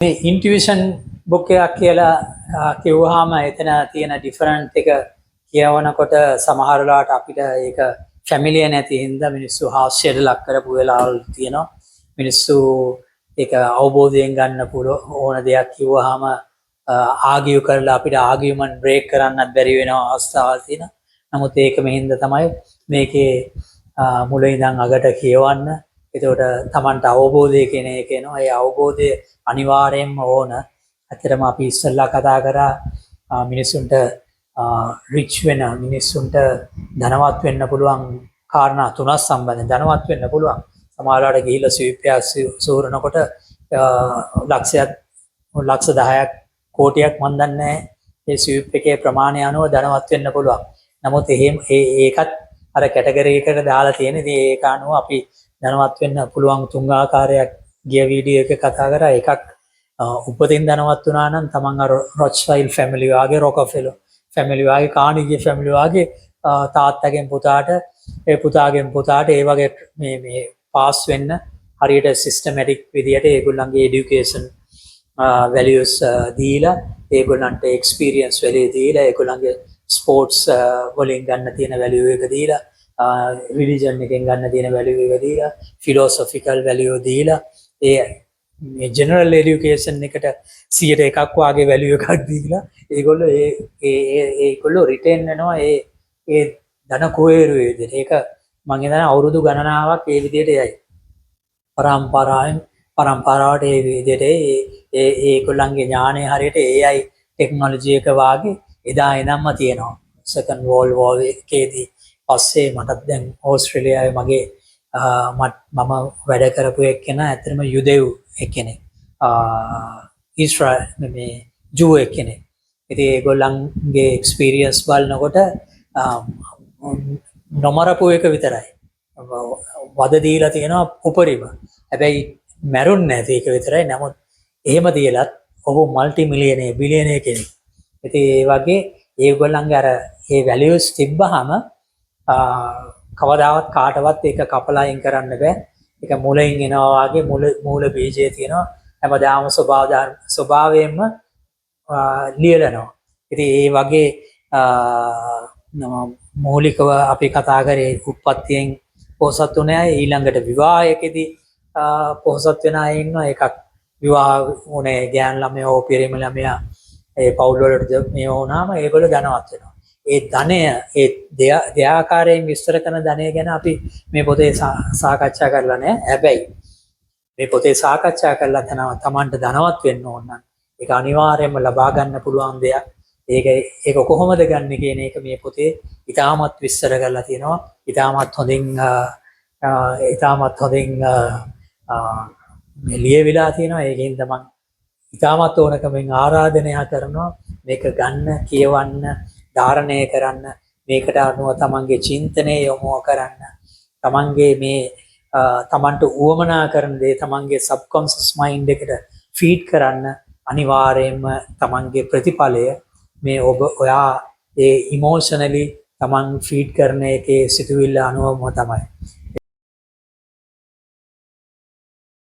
මේ ඉන්ටියුෂන් බුක් එකක් කියලා කිව්වහම එතන තියෙන ඩිෆරන්ට් එක කියවනකොට සමහර වෙලාවට අපිට ඒක ෆැමිලිය නැති හින්දා මිනිස්සු හාස්‍යයට ලක් කරපු වෙලාවල් තියෙනවා. මිනිස්සු ඒක අවබෝධයෙන් ගන්න ඕන දෙයක් කිව්වහම ආගියු කරලා අපිට ආගියුමන්ට් බ්‍රේක් කරන්නත් බැරි වෙන අවස්ථාවල් තියෙනවා. නමුත් ඒක මෙහින්ද තමයි මේකේ මුල ඉඳන් අගට කියවන්න. එතකොට Tamanට අවබෝධය කියන එක එනවා. ඒ අවබෝධය අනිවාර්යයෙන්ම ඕන. ඇත්තටම අපි ඉස්සෙල්ලා කතා කරා මිනිසුන්ට රිච් වෙන මිනිසුන්ට ධනවත් වෙන්න පුළුවන් කාරණා තුනක් සම්බන්ධයෙන් ධනවත් වෙන්න පුළුවන්. සමහරවිට ගිහිල්ලා ස්විප් එකක් සූරනකොට ලක්ෂ 10ක් කෝටියක් මන් දන්නේ නැහැ. ඒ ස්විප් එකේ ප්‍රමාණය අනුව ධනවත් වෙන්න පුළුවන්. නමුත් ඒකත් අර කැටගරි එකට දාලා තියෙන. ඉතින් ඒක අනුව අපි ධනවත් වෙන්න පුළුවන් තුන් ආකාරයක් ගිය වීඩියෝ එකක කතා කරා. එකක් උපතින් ධනවත් වුණා නම් තමන් අර රොච්ෆයිල් ෆැමිලි වාගේ රොකෆෙලර් ෆැමිලි වාගේ කානිගි ෆැමිලි වාගේ තාත්තගෙන් පුතාට ඒ පුතාගෙන් පුතාට ඒ වගේ මේ පාස් වෙන්න හරියට සිස්ටමැටික් විදියට ඒගොල්ලන්ගේ এডুকেෂන් වැලියුස් දීලා ඒගොල්ලන්ට එක්ස්පීරියන්ස් වැලියු දීලා ඒගොල්ලන්ගේ ස්පෝර්ට්ස් වලින් ගන්න තියෙන වැලියු එක දීලා රිලිජන් එකෙන් ගන්න තියෙන වැලියු එක දීලා ෆිලොසොෆිකල් වැලියු දීලා ඒ ජෙනරල් එඩියුකේෂන් එකට 100ට 1ක් වාගේ වැලියු එකක් දීලා ඒගොල්ලෝ රිටේන් වෙනවා ඒ ධන කුවේරුවේ විදිහට. ඒක මම හිතන්නේ අවුරුදු ගණනාවක් ඒ විදිහට යයි. පරම්පරාවට ඒ විදිහට ඒගොල්ලන්ගේ ඥානය හරියට AI ටෙක්නොලොජි එක වාගේ එදා ඉඳන්ම තියෙනවා. සෙකන්ඩ් වර්ල්ඩ් වෝර් එකේදී පස්සේ මටත් දැන් ඕස්ට්‍රේලියාවේ මගේ මම වැඩ කරපු එක්කෙනා ඇත්තටම යුදෙව් එක්කෙනෙක්. ඊශ්‍රායල් මේ ජූ එක්කෙනෙක්. ඉතින් ඒගොල්ලන්ගේ එක්ස්පීරියන්ස් බලනකොට නොමරපු එක විතරයි. වද දීලා තියෙනවා උපරිම. හැබැයි මැරුන්නේ නැති එක විතරයි. නමුත් එහෙම තියලත් ඔහු මල්ටි මිලියනර් බිලියනර් කෙනෙක්. ඉතින් ඒ වගේ ඒගොල්ලන්ගේ අර ඒ වැලියුස් තිබ්බහම කවදාවත් කාටවත් ඒක කපලා අයින් කරන්න බෑ. ඒක මුලින් එනවා වගේ මූල බීජය තියෙනවා. හැමදාම ස්වභාවයෙන්ම ලියලනවා. ඉතින් ඒ වගේ මූලිකව අපි කතා කරේ උප්පත්තියෙන් පොහොසත් වුණ අය ඊළඟට විවාහයකදී පොහොසත් වෙන අය ඉන්නවා. එකක් විවාහ වුණේ ගෑන් ළමයා හෝ පිරිමි ළමයා ඒ පවුල් වලට මේ වුණාම ඒගොල්ලෝ ධනවත් වෙනවා. ඒ ධනය ඒ දෙආකාරයෙන් විස්තර කරන ධනය ගැන අපි මේ පොතේ සාකච්ඡා කරලා නැහැ. හැබැයි මේ පොතේ සාකච්ඡා කරලා තමන්ට ධනවත් වෙන්න ඕන නම් ඒක අනිවාර්යයෙන්ම ලබා ගන්න පුළුවන් දෙයක්. ඒක කොහොමද ගන්න කියන එක මේ පොතේ ඉතාමත් විස්තර කරලා තියෙනවා. ඉතාමත් හොඳින් ලියවිලා තියෙනවා. ඒකෙන් තමන් ඉතාමත් ඕනකමින් ආරාධනය කරනවා මේක ගන්න, කියවන්න, ධාරණය කරන්න, මේකට අනුව තමන්ගේ චින්තනය යොමු කරන්න, තමන්ගේ මේ තමන්ට උවමනා කරන දේ තමන්ගේ සබ්කොන්ෂස් මයින්ඩ් එකට ෆීඩ් කරන්න. අනිවාර්යයෙන්ම තමන්ගේ ප්‍රතිඵලය මේ ඔයා ඒ ඉමෝෂනලි තමන් ෆීඩ් කරන එකේ සිතුවිල්ල අනුවම තමයි.